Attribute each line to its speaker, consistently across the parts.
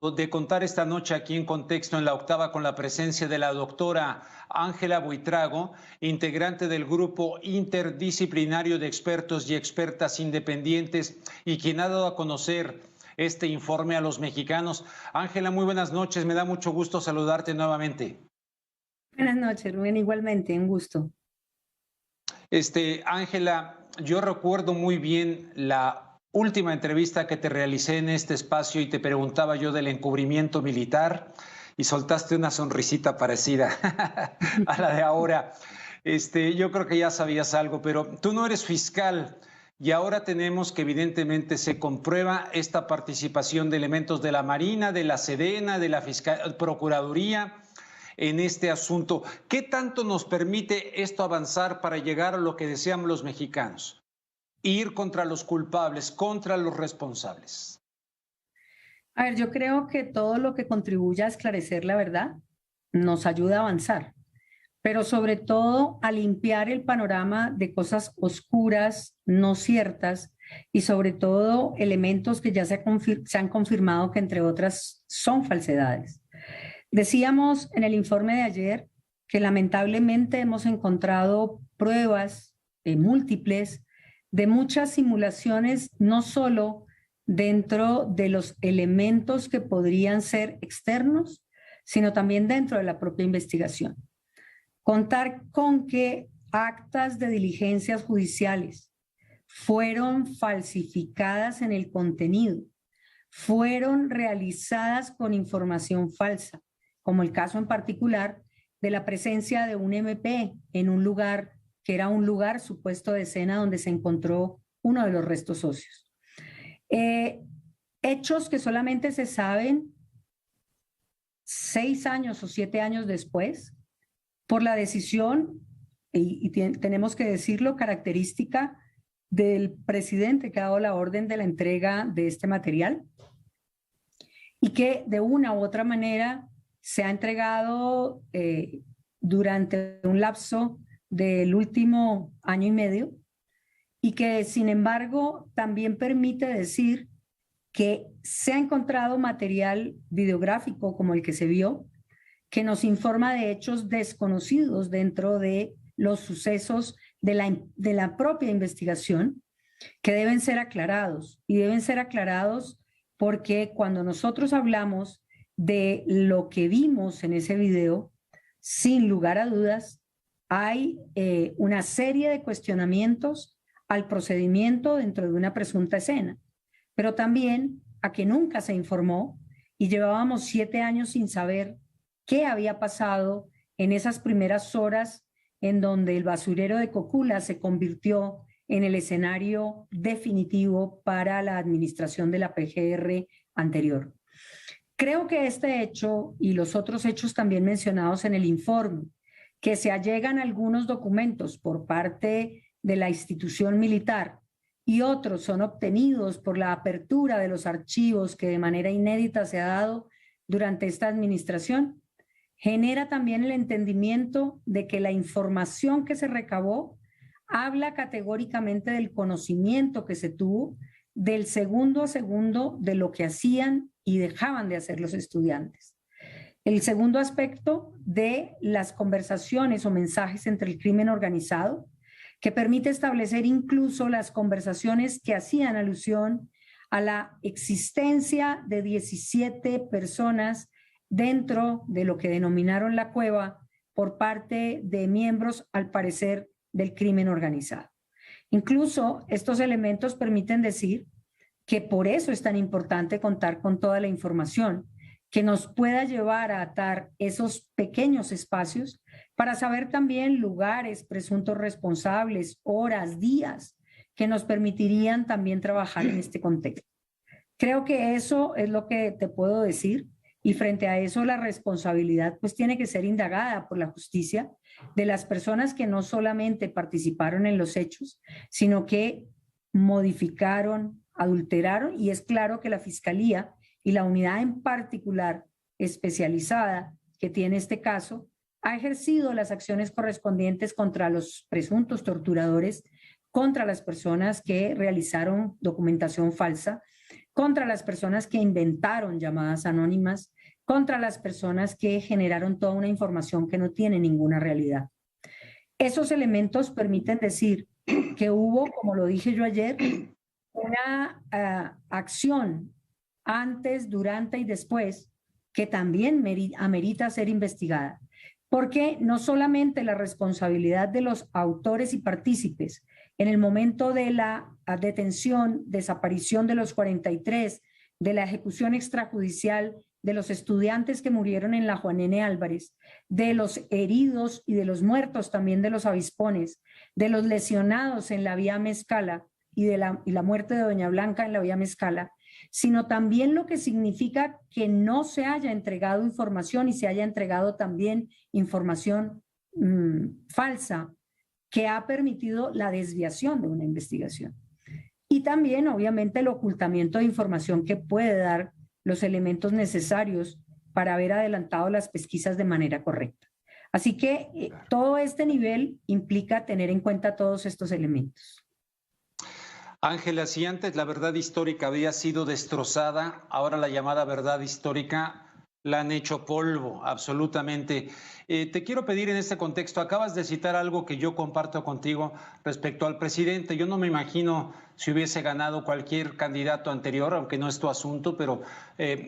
Speaker 1: De contar esta noche aquí en Contexto en la Octava con la presencia de la doctora Ángela Buitrago, integrante del grupo interdisciplinario de expertos y expertas independientes y quien ha dado a conocer este informe a los mexicanos. Ángela, muy buenas noches, me da mucho gusto saludarte nuevamente.
Speaker 2: Buenas noches, Rubén, igualmente, un gusto.
Speaker 1: Ángela, yo recuerdo muy bien la última entrevista que te realicé en este espacio y te preguntaba yo del encubrimiento militar y soltaste una sonrisita parecida a la de ahora. Yo creo que ya sabías algo, pero tú no eres fiscal y ahora tenemos que evidentemente se comprueba esta participación de elementos de la Marina, de la Sedena, de la Procuraduría en este asunto. ¿Qué tanto nos permite esto avanzar para llegar a lo que desean los mexicanos? Ir contra los culpables, contra los responsables.
Speaker 2: A ver, yo creo que todo lo que contribuya a esclarecer la verdad nos ayuda a avanzar, pero sobre todo a limpiar el panorama de cosas oscuras, no ciertas, y sobre todo elementos que ya se han confirmado que entre otras son falsedades. Decíamos en el informe de ayer que lamentablemente hemos encontrado pruebas múltiples de muchas simulaciones, no solo dentro de los elementos que podrían ser externos, sino también dentro de la propia investigación. Contar con que actas de diligencias judiciales fueron falsificadas en el contenido, fueron realizadas con información falsa, como el caso en particular de la presencia de un MP en un lugar que era un lugar supuesto de escena donde se encontró uno de los restos óseos. Hechos que solamente se saben 6 años o 7 años después, por la decisión, y tenemos que decirlo, característica del presidente que ha dado la orden de la entrega de este material, y que de una u otra manera se ha entregado durante un lapso del último año y medio, y que sin embargo también permite decir que se ha encontrado material videográfico como el que se vio, que nos informa de hechos desconocidos dentro de los sucesos de la propia investigación, que deben ser aclarados, y deben ser aclarados porque cuando nosotros hablamos de lo que vimos en ese video, sin lugar a dudas, hay una serie de cuestionamientos al procedimiento dentro de una presunta escena, pero también a que nunca se informó y llevábamos 7 años sin saber qué había pasado en esas primeras horas en donde el basurero de Cocula se convirtió en el escenario definitivo para la administración de la PGR anterior. Creo que este hecho y los otros hechos también mencionados en el informe, que se allegan algunos documentos por parte de la institución militar y otros son obtenidos por la apertura de los archivos que de manera inédita se ha dado durante esta administración, genera también el entendimiento de que la información que se recabó habla categóricamente del conocimiento que se tuvo del segundo a segundo de lo que hacían y dejaban de hacer los estudiantes. El segundo aspecto de las conversaciones o mensajes entre el crimen organizado, que permite establecer incluso las conversaciones que hacían alusión a la existencia de 17 personas dentro de lo que denominaron la cueva por parte de miembros, al parecer, del crimen organizado. Incluso estos elementos permiten decir que por eso es tan importante contar con toda la información que nos pueda llevar a atar esos pequeños espacios para saber también lugares, presuntos responsables, horas, días, que nos permitirían también trabajar en este contexto. Creo que eso es lo que te puedo decir, y frente a eso la responsabilidad pues tiene que ser indagada por la justicia de las personas que no solamente participaron en los hechos, sino que modificaron, adulteraron, y es claro que la Fiscalía y la unidad en particular especializada que tiene este caso ha ejercido las acciones correspondientes contra los presuntos torturadores, contra las personas que realizaron documentación falsa, contra las personas que inventaron llamadas anónimas, contra las personas que generaron toda una información que no tiene ninguna realidad. Esos elementos permiten decir que hubo, como lo dije yo ayer, una acción antes, durante y después que también amerita ser investigada. Porque no solamente la responsabilidad de los autores y partícipes en el momento de la detención, desaparición de los 43, de la ejecución extrajudicial de los estudiantes que murieron en la Juan N. Álvarez, de los heridos y de los muertos también de los avispones, de los lesionados en la vía Mezcala y la muerte de Doña Blanca en la vía Mezcala, sino también lo que significa que no se haya entregado información y se haya entregado también información falsa que ha permitido la desviación de una investigación. Y también, obviamente, el ocultamiento de información que puede dar los elementos necesarios para haber adelantado las pesquisas de manera correcta. Así que todo este nivel implica tener en cuenta todos estos elementos.
Speaker 1: Ángela, si antes la verdad histórica había sido destrozada, ahora la llamada verdad histórica la han hecho polvo, absolutamente. Te quiero pedir en este contexto, acabas de citar algo que yo comparto contigo respecto al presidente. Yo no me imagino si hubiese ganado cualquier candidato anterior, aunque no es tu asunto, pero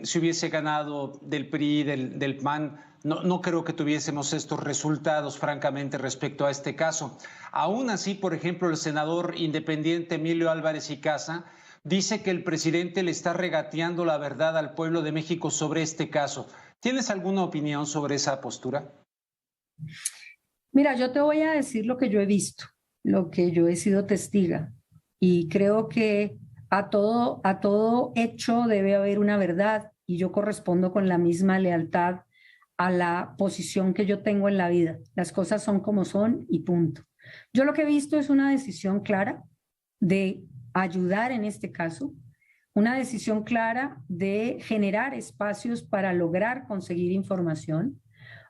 Speaker 1: si hubiese ganado del PRI, del PAN, no creo que tuviésemos estos resultados, francamente, respecto a este caso. Aún así, por ejemplo, el senador independiente Emilio Álvarez y Casa dice que el presidente le está regateando la verdad al pueblo de México sobre este caso. ¿Tienes alguna opinión sobre esa postura?
Speaker 2: Mira, yo te voy a decir lo que yo he visto, lo que yo he sido testiga, y creo que a todo hecho debe haber una verdad, y yo correspondo con la misma lealtad a la posición que yo tengo en la vida. Las cosas son como son y punto. Yo lo que he visto es una decisión clara de ayudar en este caso, una decisión clara de generar espacios para lograr conseguir información,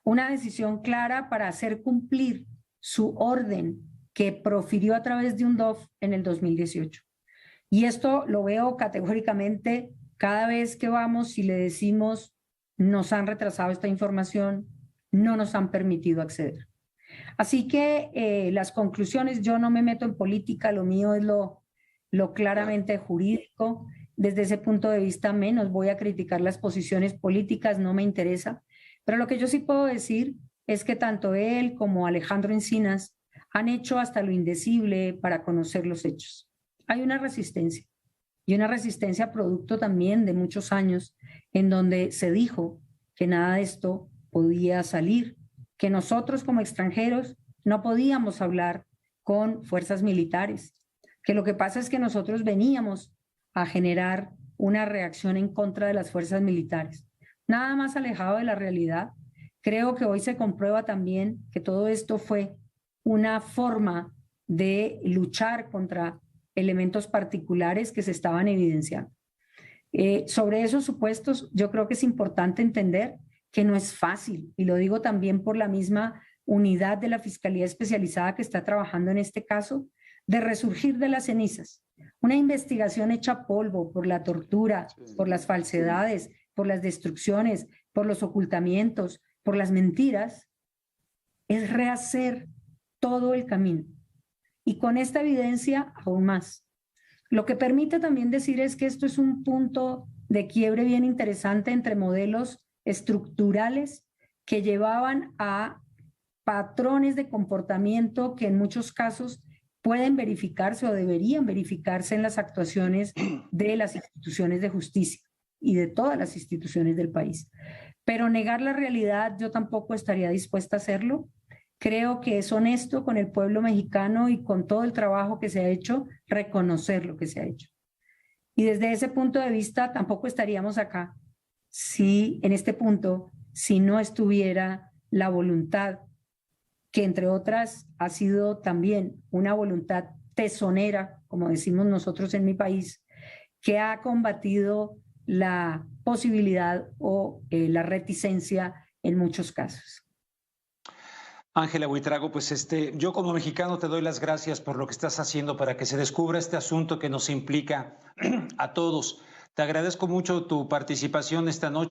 Speaker 2: una decisión clara para hacer cumplir su orden que profirió a través de un DOF en el 2018. Y esto lo veo categóricamente cada vez que vamos y le decimos nos han retrasado esta información, no nos han permitido acceder. Así que las conclusiones, yo no me meto en política, lo mío es lo claramente jurídico. Desde ese punto de vista menos voy a criticar las posiciones políticas, no me interesa. Pero lo que yo sí puedo decir es que tanto él como Alejandro Encinas han hecho hasta lo indecible para conocer los hechos. Hay una resistencia, y una resistencia producto también de muchos años en donde se dijo que nada de esto podía salir, que nosotros como extranjeros no podíamos hablar con fuerzas militares, que lo que pasa es que nosotros veníamos a generar una reacción en contra de las fuerzas militares. Nada más alejado de la realidad. Creo que hoy se comprueba también que todo esto fue una forma de luchar contra elementos particulares que se estaban evidenciando. Sobre esos supuestos, yo creo que es importante entender que no es fácil, y lo digo también por la misma unidad de la Fiscalía Especializada que está trabajando en este caso, de resurgir de las cenizas. Una investigación hecha polvo por la tortura, por las falsedades, por las destrucciones, por los ocultamientos, por las mentiras, es rehacer todo el camino. Y con esta evidencia, aún más. Lo que permite también decir es que esto es un punto de quiebre bien interesante entre modelos estructurales que llevaban a patrones de comportamiento que en muchos casos pueden verificarse o deberían verificarse en las actuaciones de las instituciones de justicia y de todas las instituciones del país. Pero negar la realidad, yo tampoco estaría dispuesta a hacerlo. Creo que es honesto con el pueblo mexicano y con todo el trabajo que se ha hecho, reconocer lo que se ha hecho. Y desde ese punto de vista tampoco estaríamos acá si en este punto, si no estuviera la voluntad, que entre otras ha sido también una voluntad tesonera, como decimos nosotros en mi país, que ha combatido la posibilidad o la reticencia en muchos casos.
Speaker 1: Ángela Buitrago, pues yo como mexicano te doy las gracias por lo que estás haciendo para que se descubra este asunto que nos implica a todos. Te agradezco mucho tu participación esta noche.